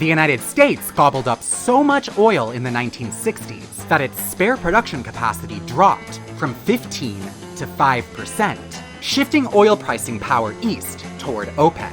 The United States gobbled up so much oil in the 1960s that its spare production capacity dropped from 15 to 5%, shifting oil pricing power east toward OPEC.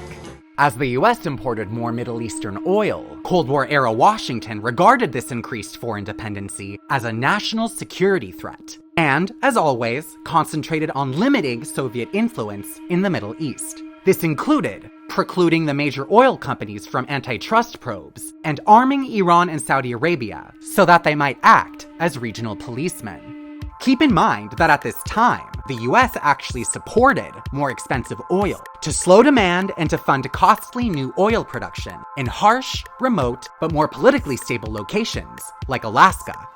As the US imported more Middle Eastern oil, Cold War-era Washington regarded this increased foreign dependency as a national security threat, and, as always, concentrated on limiting Soviet influence in the Middle East. This included precluding the major oil companies from antitrust probes and arming Iran and Saudi Arabia so that they might act as regional policemen. Keep in mind that at this time, the US actually supported more expensive oil to slow demand and to fund costly new oil production in harsh, remote, but more politically stable locations like Alaska.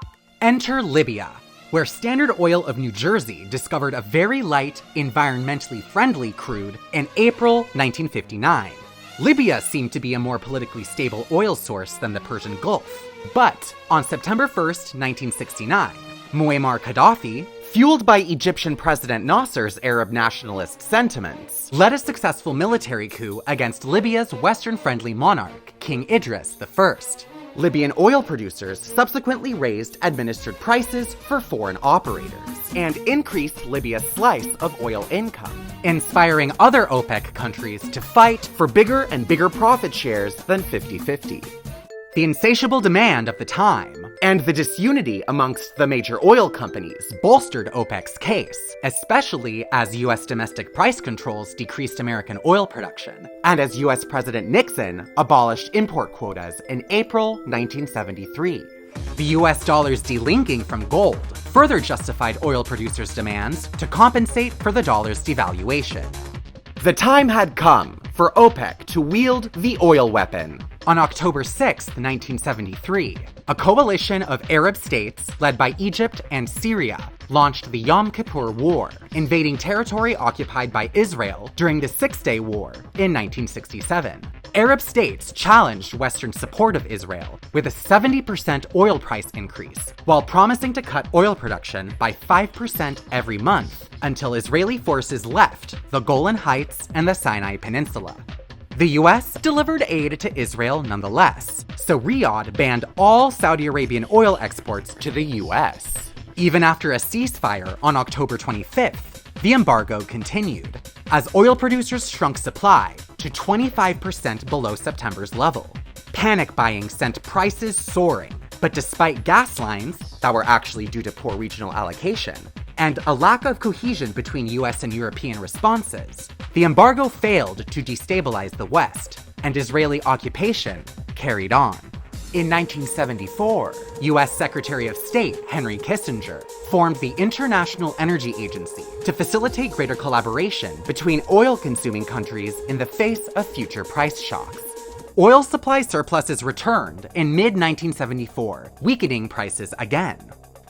Enter Libya, where Standard Oil of New Jersey discovered a very light, environmentally friendly crude in April 1959. Libya seemed to be a more politically stable oil source than the Persian Gulf. But on September 1st, 1969, Muammar Gaddafi, fueled by Egyptian President Nasser's Arab nationalist sentiments, led a successful military coup against Libya's Western-friendly monarch, King Idris I. Libyan oil producers subsequently raised administered prices for foreign operators and increased Libya's slice of oil income, inspiring other OPEC countries to fight for bigger and bigger profit shares than 50-50. The insatiable demand of the time and the disunity amongst the major oil companies bolstered OPEC's case, especially as US domestic price controls decreased American oil production, and as US President Nixon abolished import quotas in April 1973. The US dollar's delinking from gold further justified oil producers' demands to compensate for the dollar's devaluation. The time had come for OPEC to wield the oil weapon. On October 6, 1973, a coalition of Arab states led by Egypt and Syria launched the Yom Kippur War, invading territory occupied by Israel during the Six-Day War in 1967. Arab states challenged Western support of Israel with a 70% oil price increase, while promising to cut oil production by 5% every month until Israeli forces left the Golan Heights and the Sinai Peninsula. The US delivered aid to Israel nonetheless, so Riyadh banned all Saudi Arabian oil exports to the US. Even after a ceasefire on October 25th, the embargo continued, as oil producers shrunk supply to 25% below September's level. Panic buying sent prices soaring, but despite gas lines that were actually due to poor regional allocation, and a lack of cohesion between US and European responses, the embargo failed to destabilize the West, and Israeli occupation carried on. In 1974, US Secretary of State Henry Kissinger formed the International Energy Agency to facilitate greater collaboration between oil-consuming countries in the face of future price shocks. Oil supply surpluses returned in mid-1974, weakening prices again.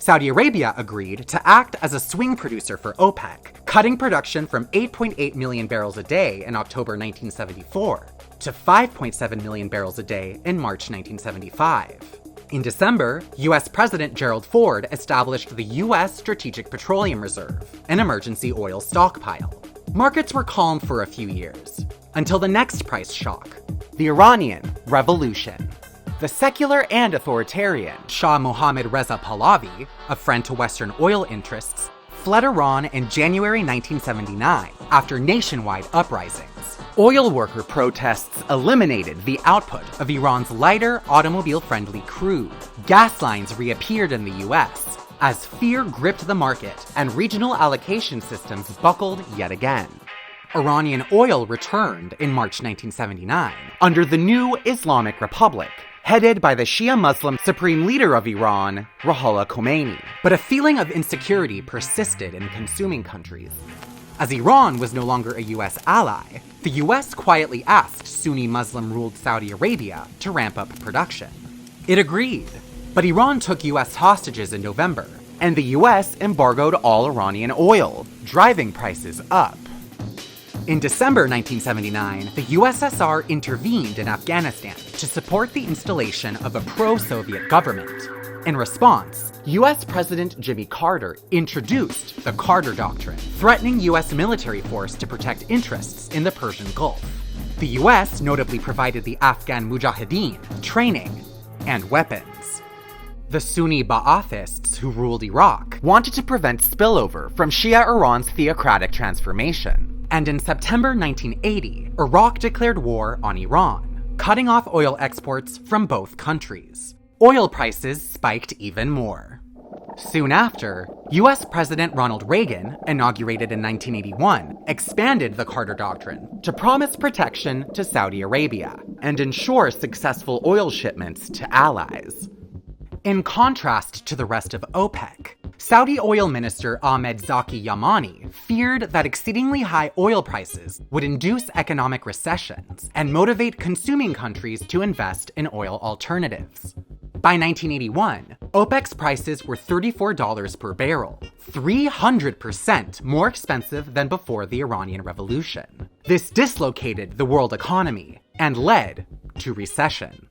Saudi Arabia agreed to act as a swing producer for OPEC, cutting production from 8.8 million barrels a day in October 1974 to 5.7 million barrels a day in March 1975. In December, US President Gerald Ford established the US Strategic Petroleum Reserve, an emergency oil stockpile. Markets were calm for a few years, until the next price shock, the Iranian Revolution. The secular and authoritarian Shah Mohammad Reza Pahlavi, a friend to Western oil interests, fled Iran in January 1979 after nationwide uprisings. Oil worker protests eliminated the output of Iran's lighter, automobile-friendly crude. Gas lines reappeared in the US as fear gripped the market and regional allocation systems buckled yet again. Iranian oil returned in March 1979 under the new Islamic Republic, headed by the Shia Muslim supreme leader of Iran, Ruhollah Khomeini. But a feeling of insecurity persisted in consuming countries. As Iran was no longer a US ally, the US quietly asked Sunni Muslim-ruled Saudi Arabia to ramp up production. It agreed, but Iran took US hostages in November, and the US embargoed all Iranian oil, driving prices up. In December 1979, the USSR intervened in Afghanistan to support the installation of a pro-Soviet government. In response, US President Jimmy Carter introduced the Carter Doctrine, threatening US military force to protect interests in the Persian Gulf. The US notably provided the Afghan Mujahideen training and weapons. The Sunni Ba'athists who ruled Iraq wanted to prevent spillover from Shia Iran's theocratic transformation. And in September 1980, Iraq declared war on Iran, cutting off oil exports from both countries. Oil prices spiked even more. Soon after, US President Ronald Reagan, inaugurated in 1981, expanded the Carter Doctrine to promise protection to Saudi Arabia and ensure successful oil shipments to allies. In contrast to the rest of OPEC, Saudi oil minister Ahmed Zaki Yamani feared that exceedingly high oil prices would induce economic recessions and motivate consuming countries to invest in oil alternatives. By 1981, OPEC's prices were $34 per barrel, 300% more expensive than before the Iranian Revolution. This dislocated the world economy and led to recession.